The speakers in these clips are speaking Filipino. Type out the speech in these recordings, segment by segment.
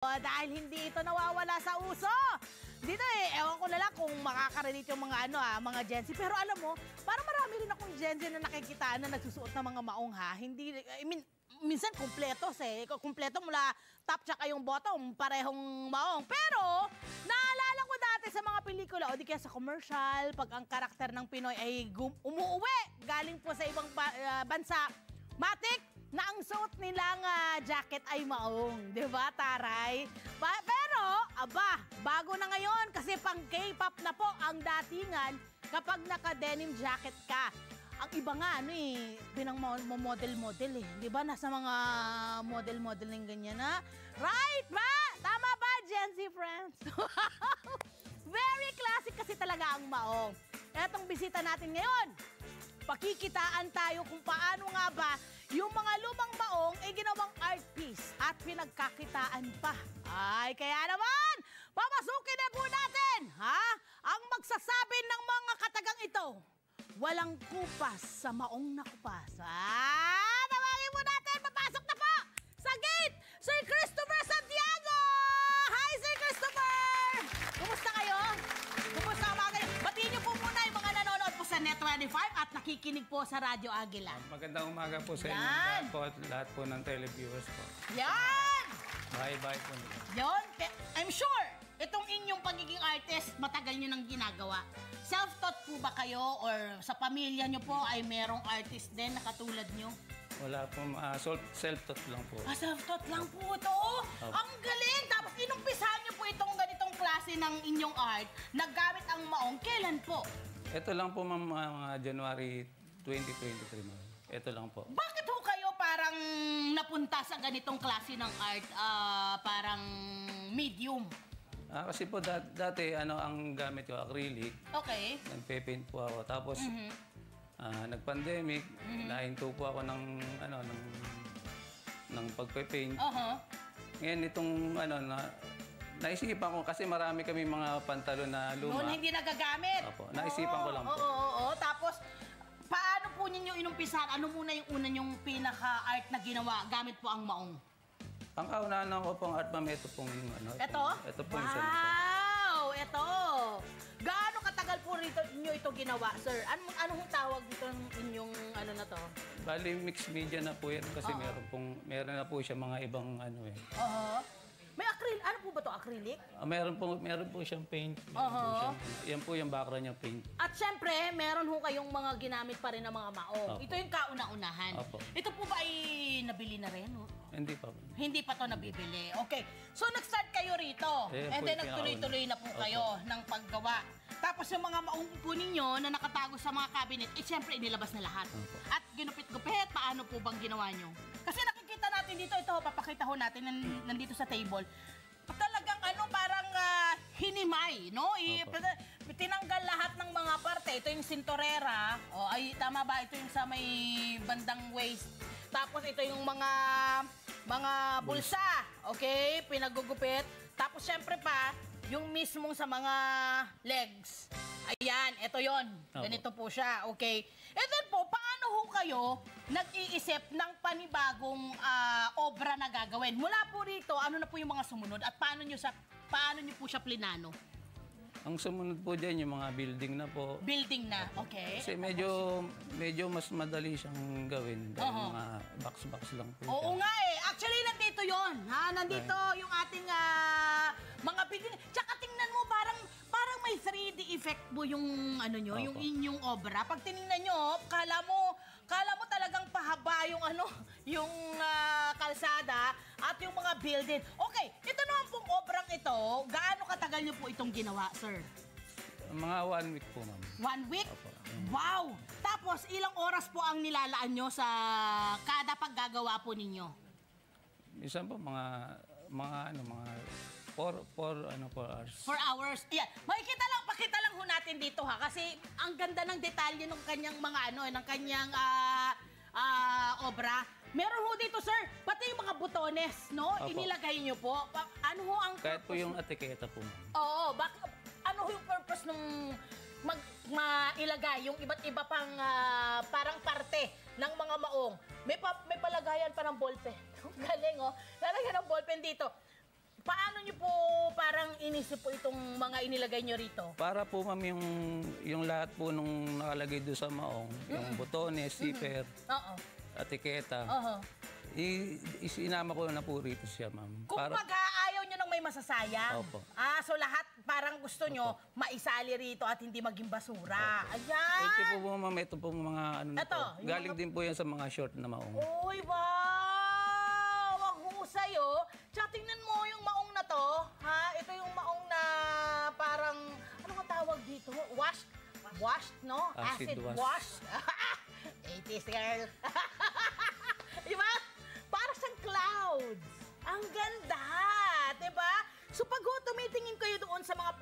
Dahil hindi ito nawawala sa uso. Dito ewan ko na lang kung makaka-relate yung mga mga Gen Z. Pero alam mo, parang marami rin akong Gen Z na nakikitaan na nagsusuot ng mga maong Hindi, minsan kumpletos Kumpleto mula top tsaka yung bottom, parehong maong. Pero, naalala ko dati sa mga pelikula o di kaya sa commercial, pag ang karakter ng Pinoy ay umuuwi, galing po sa ibang bansa, matik na ang suot nilang jacket ay maong. Diba, taray? Pero, bago na ngayon kasi pang K-pop na po ang datingan kapag naka-denim jacket ka. Ang iba nga, pinang-model-model Diba, nasa mga model-modeling ganyan na. Right ba? Tama ba, Gen Z friends? Very classic kasi talaga ang maong. Etong bisita natin ngayon, pakikitaan tayo kung paano nga ba yung mga lumang maong ay ginawang art piece at pinagkakitaan pa. Ay, kaya naman, papasukin na po natin, ang magsasabi ng mga katagang ito. Walang kupas sa maong nakupas. Tawagin po natin, papasok na po sa gate, Sir Christopher Santiago! Hi, Sir Christopher! Kumusta kayo? Kumusta ang mga kayo? Batiin niyo po muna yung mga nanonood po sa Net25 at nakikinig po sa Radyo Agila. Magandang umaga po sa inyo po at lahat po ng televiewers po. Yan! Bye-bye po. Yon, I'm sure, itong inyong pagiging artist, matagal nyo nang ginagawa. Self-taught po ba kayo or sa pamilya nyo po ay merong artist din na katulad nyo? Wala po, self-taught lang po. Self-taught lang po ito. Ang galing! Tapos inumpisahan nyo po itong ganitong klase ng inyong art, naggamit ang maong. Kailan po? Ito lang po, ma'am, mga January 2023, ma'am. Ito lang po. Bakit ho kayo parang napunta sa ganitong klase ng art, parang medium? Kasi po dati, ang gamit ko, acrylic. Okay. Nagpe-paint po ako. Tapos, nag-pandemic, nahinto po ako ng pagpe-paint. Ngayon, itong, naisipan ko, kasi marami kami mga pantalon na luma. Noon hindi nagagamit? Opo, naisipan ko lang po. Oo. Tapos, paano po ninyo inumpisahan? Ano muna yung una yung pinaka-art na ginawa gamit po ang maong? Ang kaunahan ko pong art, ma'am, ito pong Ito? Ito pong Wow! Ito! Gaano katagal po rito nyo ito ginawa, sir? Anong tawag dito ng inyong na to? Bali, mixed media na po yan kasi meron na po siya mga ibang May acrylic. Ano po ba to? Acrylic? Meron po siyang paint. Yan po yung background niya, paint. At syempre, meron ho kayong mga ginamit pa rin ng mga maong. Ito yung kauna-unahan. Ito po ba ay nabili na rin? Hindi pa. Hindi pa to nabibili. Okay. So, nag-start kayo rito. And then, nagtuloy-tuloy na po kayo ng paggawa. Tapos, yung mga maong po ninyo na nakatago sa mga cabinet, syempre, inilabas na lahat. At ginupit-gupit, paano po bang ginawa nyo? Kasi nakikita natin dito, ito, papakita ho natin nandito sa table. Talagang parang hinimay, no? Tinanggal lahat ng mga parte. Ito yung sintorera. Ay, tama ba? Ito yung sa may bandang waist. Tapos ito yung mga bulsa. Okay? Pinagugupit. Tapos syempre pa, yung mismong sa mga legs. Ayan, ito yon. Ganito po siya. Okay? And then po, paano ho kayo nag-iisip ng panibagong obra na gagawin? Mula po rito, ano na po yung mga sumunod at paano nyo po siya plinano? Ang sumunod po dyan, yung mga building na po. Building na, okay. Kasi medyo mas madali siyang gawin. Dahil mga box-box lang po siya. Oo nga Actually, nandito yon. Nandito yung ating mga building. Tsaka tingnan mo, parang may 3D effect po yung yung inyong obra. Pag tinignan nyo, kala mo talagang pahaba yung yung kalsada at yung mga building. Okay, ito naman pong obrang ito, gaano katagal nyo po itong ginawa, sir? Mga 1 week po, ma'am. 1 week? Wow! Tapos, ilang oras po ang nilalaan nyo sa kada paggagawa po ninyo? Minsan po, mga 4 hours. 4 hours. Yeah. Pakita lang ho natin dito kasi ang ganda ng detalye ng kanyang mga ng kanyang obra. Meron ho dito, sir, pati yung mga butones, no? Inilagay niyo po. Ano ho ang kahit po yung etiketa po, ma'am. Oo, ano ho yung purpose nung mailagay yung iba't iba pang parang parte ng mga maong? May palagayan pa ng ballpen. Galing, oh. Lalagyan ng ballpen dito. inisip po itong mga inilagay nyo rito? Para po ma'am yung lahat po nung nakalagay doon sa maong, yung botones, zipper, Oo. etiketa, isinama ko na po rito siya ma'am. Kung ayaw nyo nang may masasayang. Opo. So lahat parang gusto nyo maisali rito at hindi maging basura. Ayan! Ito po ma'am, ito po mga ano na Ito, po. Galing din po yan sa mga short na maong. Uy, wow! Ang husay, oh. Tsaka tingnan mo yung maong na to. Ha? Ito yung maong na parang, ano nga tawag dito? Washed, no? Acid wash. 80s girl. Diba? Para siyang clouds. Ang ganda. Diba? So pag tumitingin kayo doon sa mga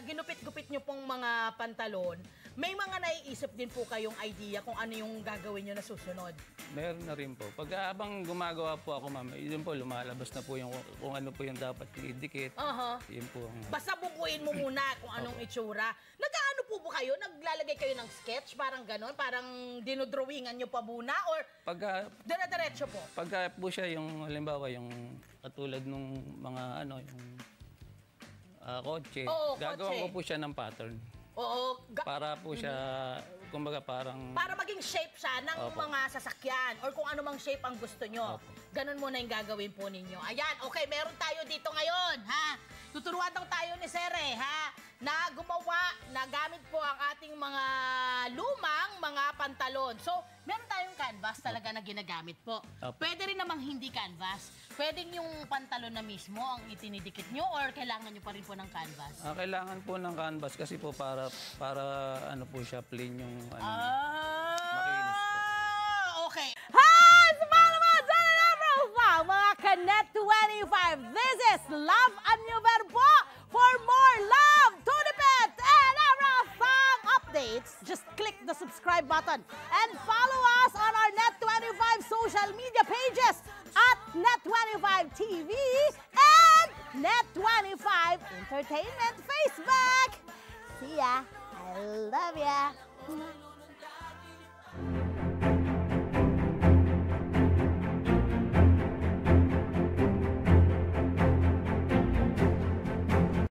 ginupit-gupit nyo pong mga pantalon, may mga naiisip din po kayong idea kung ano yung gagawin nyo na susunod. Meron na rin po. Pag habang gumagawa po ako ma'am, yun po lumalabas na po yung kung ano po yung dapat idikit. Yun po. Basta bubuin mo muna kung anong itsura. Nag-ano po ba kayo? Naglalagay kayo ng sketch? Parang ganon? Parang dinodrawingan nyo pa muna? Or dire-diretso po? Pagka po siya yung, halimbawa, yung katulad nung mga ano, yung kotse, gagawa ko po siya ng pattern. Oo. Para po siya, kumbaga parang... Para maging shape siya ng mga sasakyan or kung ano mang shape ang gusto nyo. Ganun muna yung gagawin po ninyo. Ayan, okay, meron tayo dito ngayon, ha? Tuturuan daw tayo ni Sere, ha? Na gumawa, na gamit po ang ating mga lumang mga pantalon. So, meron tayong canvas talaga na ginagamit po. Pwede rin namang hindi canvas. Pwedeng yung pantalon na mismo ang itinidikit nyo or kailangan nyo pa rin po ng canvas? Kailangan po ng canvas kasi po para ano po siya, plain yung ano, makinis po. Okay. Hi! Sumama mga dyan mga Kanet 25. This is Love and New Verbo. For more love, Tunipet, and Arafang updates, just click the subscribe button and follow us on our Net25 social media pages at Net25 TV and Net25 Entertainment Facebook. See ya. I love ya.